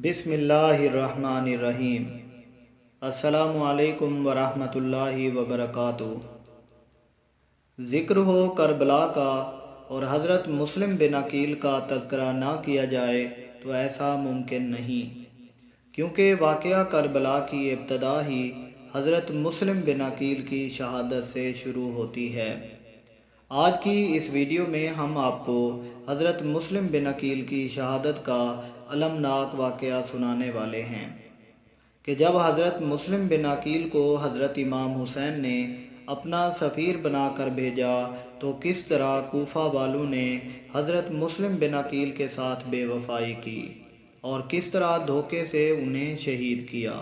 بسم اللہ الرحمن الرحیم۔ السلام علیکم ورحمۃ اللہ وبرکاتہ۔ ذکر ہو کربلا کا اور حضرت مسلم بن عقیل کا تذکرہ نہ کیا جائے تو ایسا ممکن نہیں، کیونکہ واقعہ کربلا کی ابتدا ہی حضرت مسلم بن عقیل کی شہادت سے شروع ہوتی ہے۔ آج کی اس ویڈیو میں ہم آپ کو حضرت مسلم بن عقیل کی شہادت کا المناک واقعہ سنانے والے ہیں کہ جب حضرت مسلم بن عقیل کو حضرت امام حسین نے اپنا سفیر بنا کر بھیجا تو کس طرح کوفہ والوں نے حضرت مسلم بن عقیل کے ساتھ بے وفائی کی اور کس طرح دھوکے سے انہیں شہید کیا۔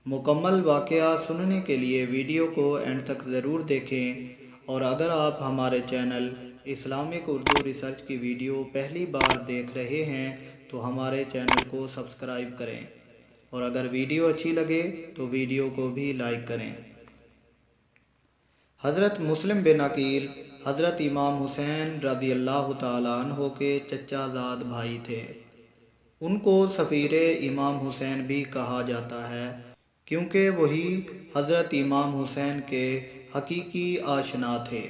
مکمل واقعہ سننے کے لیے ویڈیو کو اینڈ تک ضرور دیکھیں، اور اگر آپ ہمارے چینل اسلامک اردو ریسرچ کی ویڈیو پہلی بار دیکھ رہے ہیں تو ہمارے چینل کو سبسکرائب کریں، اور اگر ویڈیو اچھی لگے تو ویڈیو کو بھی لائک کریں۔ حضرت مسلم بن عقیل حضرت امام حسین رضی اللہ تعالیٰ عنہ کے چچا زاد بھائی تھے۔ ان کو سفیر امام حسین بھی کہا جاتا ہے، کیونکہ وہی حضرت امام حسین کے حقیقی آشنا تھے۔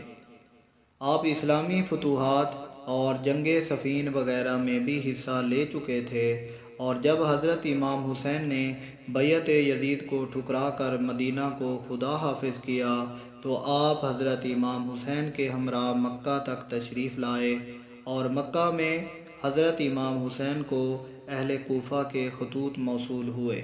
آپ اسلامی فتوحات اور جنگ صفین وغیرہ میں بھی حصہ لے چکے تھے، اور جب حضرت امام حسین نے بیعت یزید کو ٹھکرا کر مدینہ کو خدا حافظ کیا تو آپ حضرت امام حسین کے ہمراہ مکہ تک تشریف لائے، اور مکہ میں حضرت امام حسین کو اہل کوفہ کے خطوط موصول ہوئے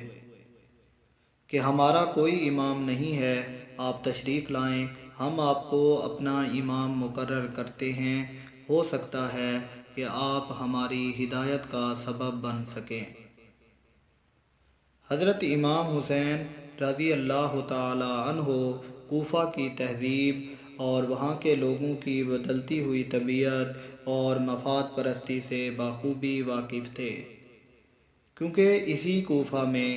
کہ ہمارا کوئی امام نہیں ہے، آپ تشریف لائیں، ہم آپ کو اپنا امام مقرر کرتے ہیں، ہو سکتا ہے کہ آپ ہماری ہدایت کا سبب بن سکیں۔ حضرت امام حسین رضی اللہ تعالی عنہ کوفہ کی تہذیب اور وہاں کے لوگوں کی بدلتی ہوئی طبیعت اور مفاد پرستی سے بخوبی واقف تھے، کیونکہ اسی کوفہ میں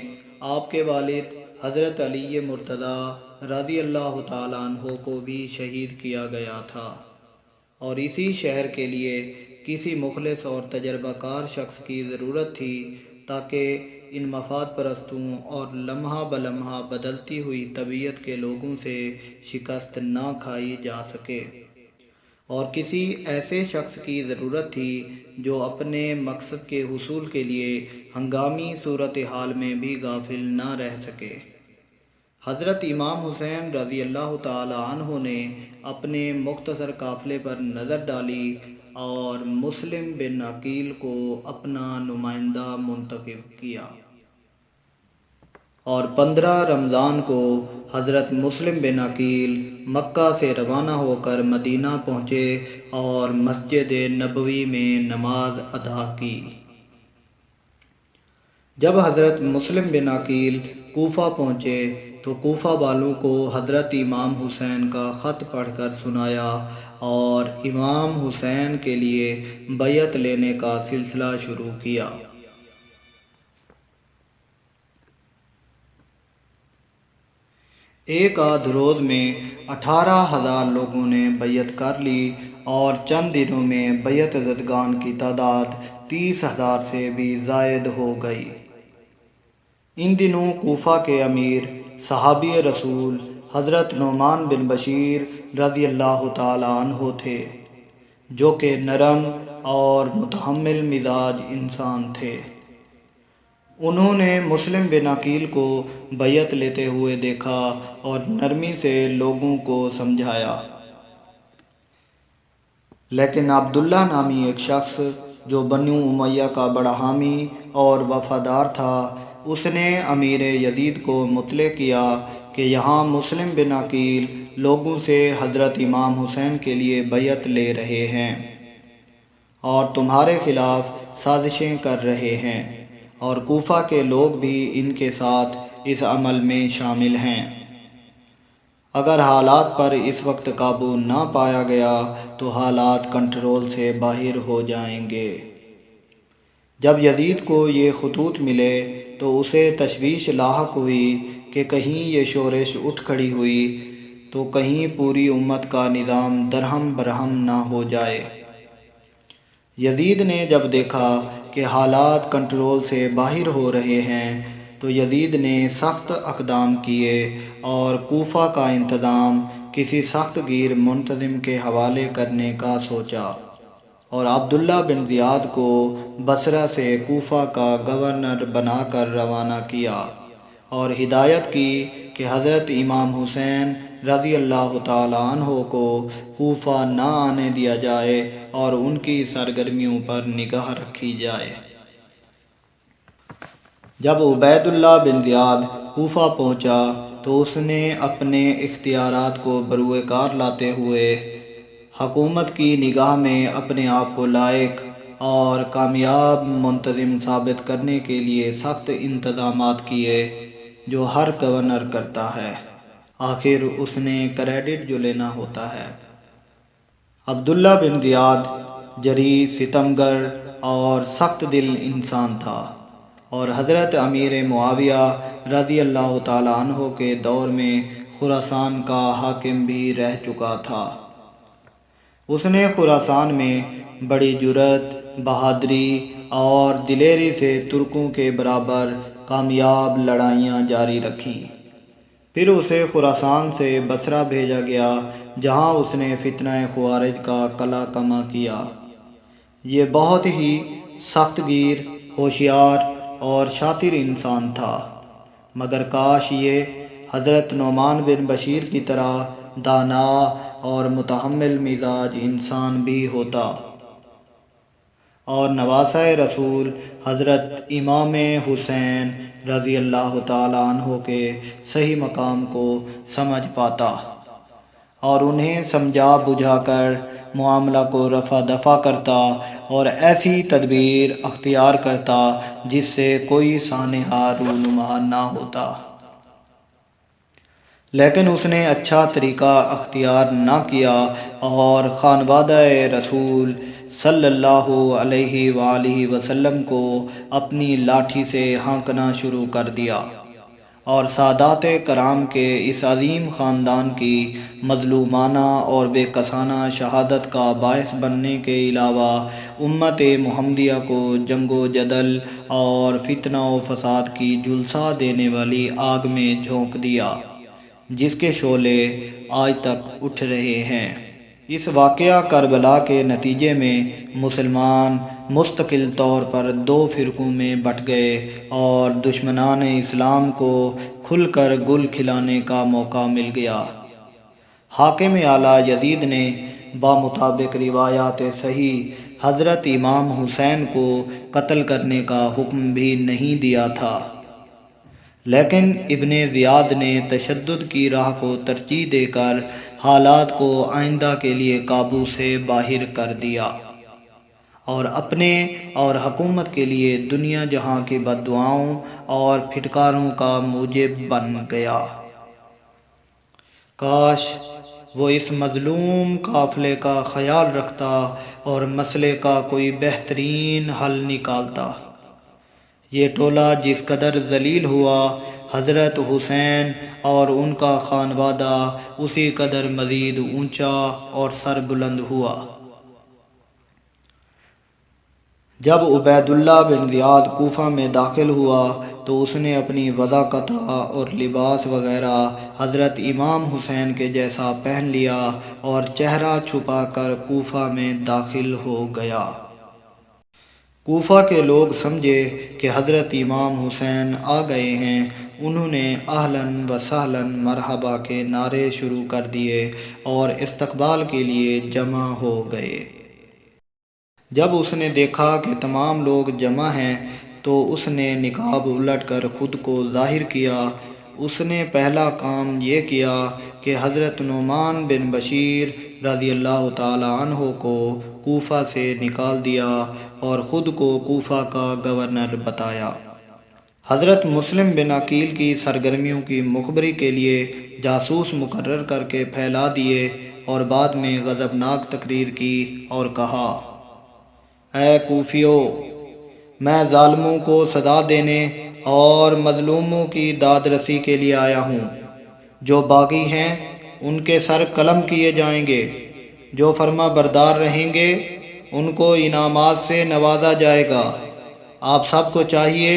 آپ کے والد حضرت علی مرتضیٰ رضی اللہ تعالیٰ عنہ کو بھی شہید کیا گیا تھا، اور اسی شہر کے لیے کسی مخلص اور تجربہ کار شخص کی ضرورت تھی تاکہ ان مفاد پرستوں اور لمحہ بلمحہ بدلتی ہوئی طبیعت کے لوگوں سے شکست نہ کھائی جا سکے، اور کسی ایسے شخص کی ضرورت تھی جو اپنے مقصد کے حصول کے لیے ہنگامی صورتحال میں بھی غافل نہ رہ سکے۔ حضرت امام حسین رضی اللہ تعالی عنہ نے اپنے مختصر قافلے پر نظر ڈالی اور مسلم بن عقیل کو اپنا نمائندہ منتخب کیا، اور 15 رمضان کو حضرت مسلم بن عقیل مکہ سے روانہ ہو کر مدینہ پہنچے اور مسجد نبوی میں نماز ادا کی۔ جب حضرت مسلم بن عقیل کوفہ پہنچے تو کوفہ والوں کو حضرت امام حسین کا خط پڑھ کر سنایا اور امام حسین کے لیے بیعت لینے کا سلسلہ شروع کیا۔ ایک آدھ روز میں 18,000 لوگوں نے بیعت کر لی، اور چند دنوں میں بیعت زدگان کی تعداد 30,000 سے بھی زائد ہو گئی۔ ان دنوں کوفہ کے امیر صحابی رسول حضرت نعمان بن بشیر رضی اللہ تعالی عنہ تھے، جو کہ نرم اور متحمل مزاج انسان تھے۔ انہوں نے مسلم بن عقیل کو بیعت لیتے ہوئے دیکھا اور نرمی سے لوگوں کو سمجھایا، لیکن عبداللہ نامی ایک شخص جو بنو امیہ کا بڑا حامی اور وفادار تھا، اس نے امیر یزید کو مطلع کیا کہ یہاں مسلم بن عقیل لوگوں سے حضرت امام حسین کے لیے بیعت لے رہے ہیں اور تمہارے خلاف سازشیں کر رہے ہیں، اور کوفہ کے لوگ بھی ان کے ساتھ اس عمل میں شامل ہیں۔ اگر حالات پر اس وقت قابو نہ پایا گیا تو حالات کنٹرول سے باہر ہو جائیں گے۔ جب یزید کو یہ خطوط ملے تو اسے تشویش لاحق ہوئی کہ کہیں یہ شورش اٹھ کھڑی ہوئی تو کہیں پوری امت کا نظام درہم برہم نہ ہو جائے۔ یزید نے جب دیکھا کہ حالات کنٹرول سے باہر ہو رہے ہیں تو یزید نے سخت اقدام کیے اور کوفہ کا انتظام کسی سخت گیر منتظم کے حوالے کرنے کا سوچا، اور عبداللہ بن زیاد کو بصرہ سے کوفہ کا گورنر بنا کر روانہ کیا، اور ہدایت کی کہ حضرت امام حسین رضی اللہ تعالیٰ عنہ کو کوفہ نہ آنے دیا جائے اور ان کی سرگرمیوں پر نگاہ رکھی جائے۔ جب عبید اللہ بن زیاد کوفہ پہنچا تو اس نے اپنے اختیارات کو بروئے کار لاتے ہوئے حکومت کی نگاہ میں اپنے آپ کو لائق اور کامیاب منتظم ثابت کرنے کے لیے سخت انتظامات کیے جو ہر گورنر کرتا ہے، آخر اس نے کریڈٹ جو لینا ہوتا ہے۔ عبداللہ بن زیاد جری، ستمگر اور سخت دل انسان تھا، اور حضرت امیر معاویہ رضی اللہ تعالیٰ عنہ کے دور میں خراسان کا حاکم بھی رہ چکا تھا۔ اس نے خراسان میں بڑی جرأت، بہادری اور دلیری سے ترکوں کے برابر کامیاب لڑائیاں جاری رکھیں۔ پھر اسے خراسان سے بصرہ بھیجا گیا، جہاں اس نے فتنہ خوارج کا قلع کما کیا۔ یہ بہت ہی سخت گیر، ہوشیار اور شاطر انسان تھا، مگر کاش یہ حضرت نعمان بن بشیر کی طرح دانا اور متحمل مزاج انسان بھی ہوتا، اور نواسہ رسول حضرت امام حسین رضی اللہ تعالیٰ عنہ کے صحیح مقام کو سمجھ پاتا اور انہیں سمجھا بجھا کر معاملہ کو رفع دفع کرتا اور ایسی تدبیر اختیار کرتا جس سے کوئی سانحہ رونما نہ ہوتا۔ لیکن اس نے اچھا طریقہ اختیار نہ کیا اور خانوادہ رسول صلی اللہ علیہ وآلہ وسلم کو اپنی لاٹھی سے ہانکنا شروع کر دیا، اور سادات کرام کے اس عظیم خاندان کی مظلومانہ اور بے کسانہ شہادت کا باعث بننے کے علاوہ امت محمدیہ کو جنگ و جدل اور فتنہ و فساد کی جھلسا دینے والی آگ میں جھونک دیا، جس کے شعلے آج تک اٹھ رہے ہیں۔ اس واقعہ کربلا کے نتیجے میں مسلمان مستقل طور پر دو فرقوں میں بٹ گئے اور دشمنان اسلام کو کھل کر گل کھلانے کا موقع مل گیا۔ حاکم اعلیٰ یزید نے بمطابق روایات صحیح حضرت امام حسین کو قتل کرنے کا حکم بھی نہیں دیا تھا، لیکن ابن زیاد نے تشدد کی راہ کو ترجیح دے کر حالات کو آئندہ کے لیے قابو سے باہر کر دیا، اور اپنے اور حکومت کے لیے دنیا جہاں کی بددعاؤں اور پھٹکاروں کا موجب بن گیا۔ کاش وہ اس مظلوم قافلے کا خیال رکھتا اور مسئلے کا کوئی بہترین حل نکالتا۔ یہ ٹولہ جس قدر ذلیل ہوا، حضرت حسین اور ان کا خانوادہ اسی قدر مزید اونچا اور سر بلند ہوا۔ جب عبید اللہ بن زیاد کوفہ میں داخل ہوا تو اس نے اپنی وضاقت اور لباس وغیرہ حضرت امام حسین کے جیسا پہن لیا اور چہرہ چھپا کر کوفہ میں داخل ہو گیا۔ کوفہ کے لوگ سمجھے کہ حضرت امام حسین آ گئے ہیں، انہوں نے اہلاً و سہلاً مرحبا کے نعرے شروع کر دیے اور استقبال کے لیے جمع ہو گئے۔ جب اس نے دیکھا کہ تمام لوگ جمع ہیں تو اس نے نقاب الٹ کر خود کو ظاہر کیا۔ اس نے پہلا کام یہ کیا کہ حضرت نعمان بن بشیر رضی اللہ تعالی عنہ کو کوفہ سے نکال دیا اور خود کو کوفہ کا گورنر بتایا۔ حضرت مسلم بن عقیل کی سرگرمیوں کی مخبری کے لیے جاسوس مقرر کر کے پھیلا دیے اور بعد میں غضبناک تقریر کی اور کہا، اے کوفیو، میں ظالموں کو سزا دینے اور مظلوموں کی داد رسی کے لیے آیا ہوں۔ جو باغی ہیں ان کے سر قلم کیے جائیں گے، جو فرما بردار رہیں گے ان کو انعامات سے نوازا جائے گا، آپ سب کو چاہیے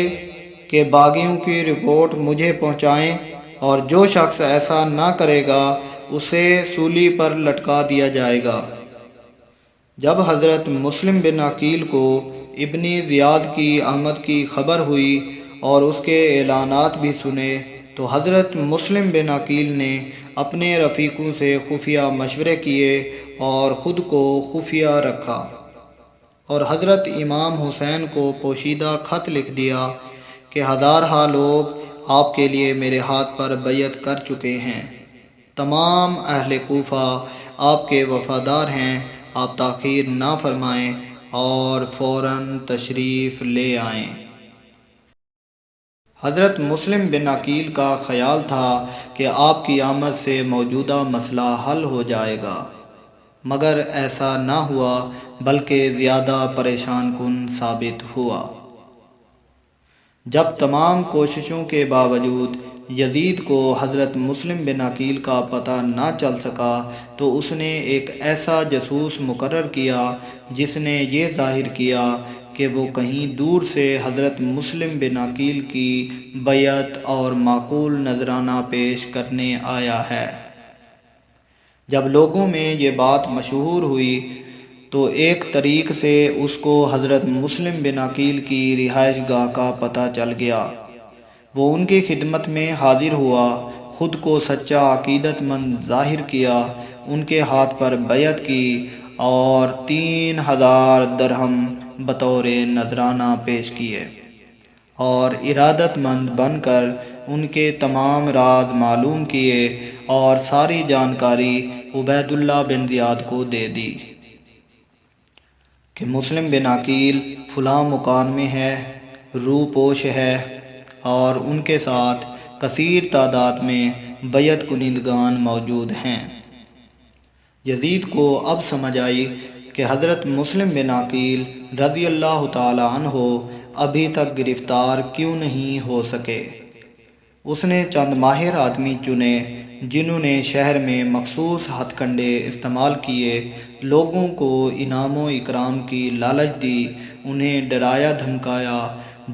کہ باغیوں کی رپورٹ مجھے پہنچائیں، اور جو شخص ایسا نہ کرے گا اسے سولی پر لٹکا دیا جائے گا۔ جب حضرت مسلم بن عقیل کو ابن زیاد کی آمد کی خبر ہوئی اور اس کے اعلانات بھی سنے، تو حضرت مسلم بن عقیل نے اپنے رفیقوں سے خفیہ مشورے کیے اور خود کو خفیہ رکھا، اور حضرت امام حسین کو پوشیدہ خط لکھ دیا کہ ہزارہا لوگ آپ کے لیے میرے ہاتھ پر بیعت کر چکے ہیں، تمام اہل کوفہ آپ کے وفادار ہیں، آپ تاخیر نہ فرمائیں اور فوراً تشریف لے آئیں۔ حضرت مسلم بن عقیل کا خیال تھا کہ آپ کی آمد سے موجودہ مسئلہ حل ہو جائے گا، مگر ایسا نہ ہوا بلکہ زیادہ پریشان کن ثابت ہوا۔ جب تمام کوششوں کے باوجود یزید کو حضرت مسلم بن عقیل کا پتہ نہ چل سکا، تو اس نے ایک ایسا جاسوس مقرر کیا جس نے یہ ظاہر کیا کہ وہ کہیں دور سے حضرت مسلم بن عقیل کی بیعت اور معقول نذرانہ پیش کرنے آیا ہے۔ جب لوگوں میں یہ بات مشہور ہوئی تو ایک طریق سے اس کو حضرت مسلم بن عقیل کی رہائش گاہ کا پتہ چل گیا۔ وہ ان کی خدمت میں حاضر ہوا، خود کو سچا عقیدت مند ظاہر کیا، ان کے ہاتھ پر بیعت کی اور 3000 درہم بطور نذرانہ پیش کیے، اور ارادت مند بن کر ان کے تمام راز معلوم کیے اور ساری جانکاری عبید اللہ بن زیاد کو دے دی کہ مسلم بن عقیل فلاں مکان میں ہے، روپوش ہے، اور ان کے ساتھ کثیر تعداد میں بیعت کنندگان موجود ہیں۔ یزید کو اب سمجھ آئی کہ حضرت مسلم بن عقیل رضی اللہ تعالی عنہ ابھی تک گرفتار کیوں نہیں ہو سکے۔ اس نے چند ماہر آدمی چنے جنہوں نے شہر میں مخصوص ہتھ کنڈے استعمال کیے، لوگوں کو انعام و اکرام کی لالچ دی، انہیں ڈرایا دھمکایا،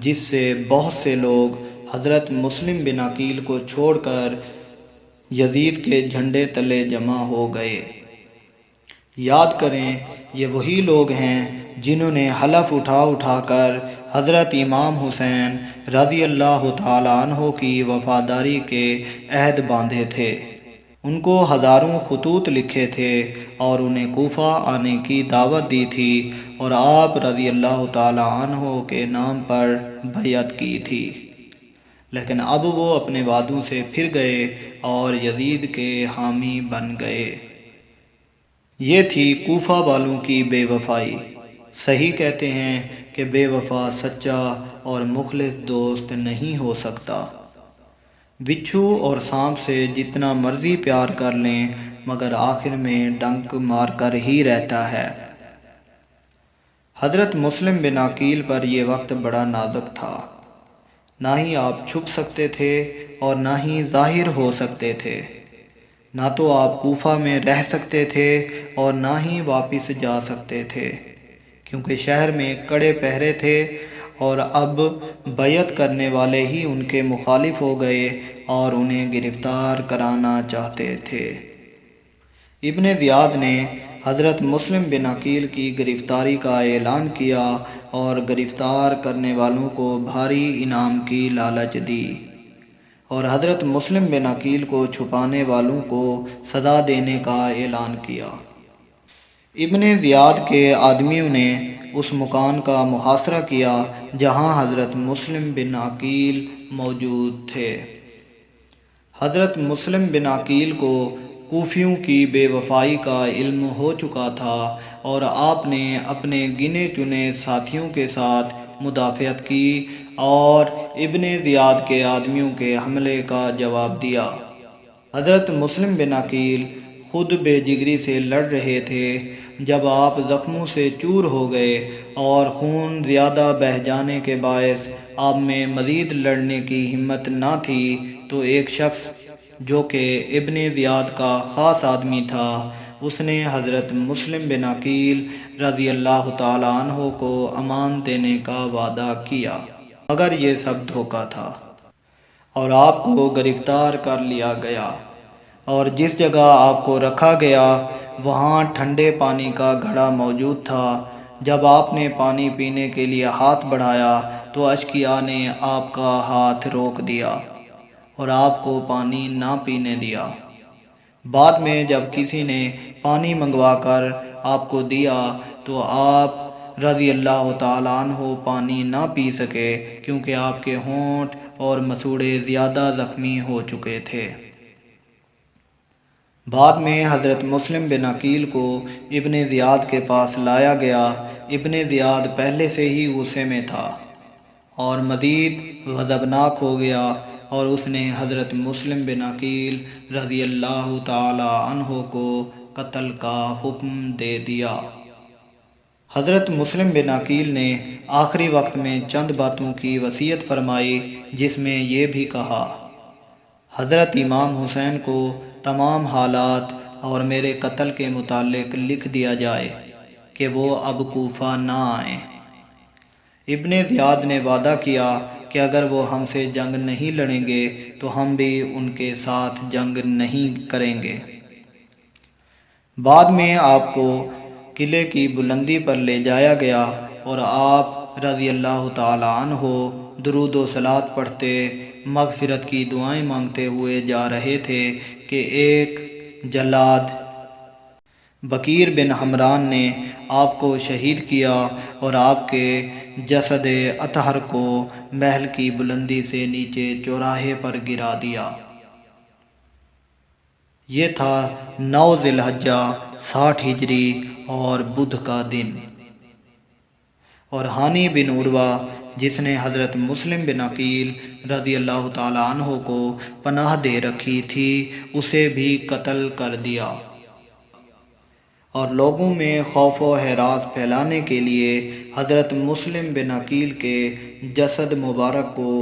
جس سے بہت سے لوگ حضرت مسلم بن عقیل کو چھوڑ کر یزید کے جھنڈے تلے جمع ہو گئے۔ یاد کریں، یہ وہی لوگ ہیں جنہوں نے حلف اٹھا کر حضرت امام حسین رضی اللہ تعالی عنہ کی وفاداری کے عہد باندھے تھے۔ ان کو ہزاروں خطوط لکھے تھے اور انہیں کوفہ آنے کی دعوت دی تھی اور آپ رضی اللہ تعالی عنہ کے نام پر بیعت کی تھی، لیکن اب وہ اپنے وعدوں سے پھر گئے اور یزید کے حامی بن گئے۔ یہ تھی کوفہ والوں کی بے وفائی۔ صحیح کہتے ہیں کہ بے وفا سچا اور مخلص دوست نہیں ہو سکتا۔ بچھو اور سانپ سے جتنا مرضی پیار کر لیں مگر آخر میں ڈنک مار کر ہی رہتا ہے۔ حضرت مسلم بن عقیل پر یہ وقت بڑا نازک تھا، نہ ہی آپ چھپ سکتے تھے اور نہ ہی ظاہر ہو سکتے تھے، نہ تو آپ کوفہ میں رہ سکتے تھے اور نہ ہی واپس جا سکتے تھے، کیونکہ شہر میں کڑے پہرے تھے اور اب بیعت کرنے والے ہی ان کے مخالف ہو گئے اور انہیں گرفتار کرانا چاہتے تھے۔ ابن زیاد نے حضرت مسلم بن عقیل کی گرفتاری کا اعلان کیا اور گرفتار کرنے والوں کو بھاری انعام کی لالچ دی، اور حضرت مسلم بن عقیل کو چھپانے والوں کو سزا دینے کا اعلان کیا۔ ابن زیاد کے آدمیوں نے اس مکان کا محاصرہ کیا جہاں حضرت مسلم بن عقیل موجود تھے۔ حضرت مسلم بن عقیل کو کوفیوں کی بے وفائی کا علم ہو چکا تھا اور آپ نے اپنے گنے چنے ساتھیوں کے ساتھ مدافعت کی اور ابن زیاد کے آدمیوں کے حملے کا جواب دیا۔ حضرت مسلم بن عقیل خود بے جگری سے لڑ رہے تھے۔ جب آپ زخموں سے چور ہو گئے اور خون زیادہ بہہ جانے کے باعث آپ میں مزید لڑنے کی ہمت نہ تھی، تو ایک شخص جو کہ ابن زیاد کا خاص آدمی تھا، اس نے حضرت مسلم بن عقیل رضی اللہ تعالیٰ عنہ کو امان دینے کا وعدہ کیا، مگر یہ سب دھوکہ تھا اور آپ کو گرفتار کر لیا گیا، اور جس جگہ آپ کو رکھا گیا وہاں ٹھنڈے پانی کا گھڑا موجود تھا۔ جب آپ نے پانی پینے کے لیے ہاتھ بڑھایا تو اشقیاء نے آپ کا ہاتھ روک دیا اور آپ کو پانی نہ پینے دیا۔ بعد میں جب کسی نے پانی منگوا کر آپ کو دیا تو آپ رضی اللہ تعالیٰ عنہ پانی نہ پی سکے، کیونکہ آپ کے ہونٹ اور مسوڑے زیادہ زخمی ہو چکے تھے۔ بعد میں حضرت مسلم بن عقیل کو ابن زیاد کے پاس لایا گیا۔ ابن زیاد پہلے سے ہی غصے میں تھا اور مزید غضبناک ہو گیا، اور اس نے حضرت مسلم بن عقیل رضی اللہ تعالی عنہ کو قتل کا حکم دے دیا۔ حضرت مسلم بن عقیل نے آخری وقت میں چند باتوں کی وصیت فرمائی، جس میں یہ بھی کہا: حضرت امام حسین کو تمام حالات اور میرے قتل کے متعلق لکھ دیا جائے کہ وہ اب کوفہ نہ آئیں۔ ابن زیاد نے وعدہ کیا کہ اگر وہ ہم سے جنگ نہیں لڑیں گے تو ہم بھی ان کے ساتھ جنگ نہیں کریں گے۔ بعد میں آپ کو قلعے کی بلندی پر لے جایا گیا اور آپ رضی اللہ تعالی عنہ درود و صلوات پڑھتے مغفرت کی دعائیں مانگتے ہوئے جا رہے تھے کہ ایک جلاد بکیر بن حمران نے آپ کو شہید کیا اور آپ کے جسد اطہر کو محل کی بلندی سے نیچے چوراہے پر گرا دیا۔ یہ تھا 9 ذی الحجہ 60 ہجری اور بدھ کا دن، اور ہانی بن عروہ جس نے حضرت مسلم بن عقیل رضی اللہ تعالی عنہ کو پناہ دے رکھی تھی اسے بھی قتل کر دیا، اور لوگوں میں خوف و ہراس پھیلانے کے لیے حضرت مسلم بن عقیل کے جسد مبارک کو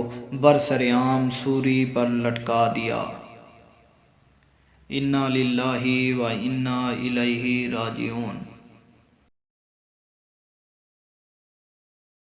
برسر عام سوری پر لٹکا دیا۔ انا للہ و انا الیہ راجعون۔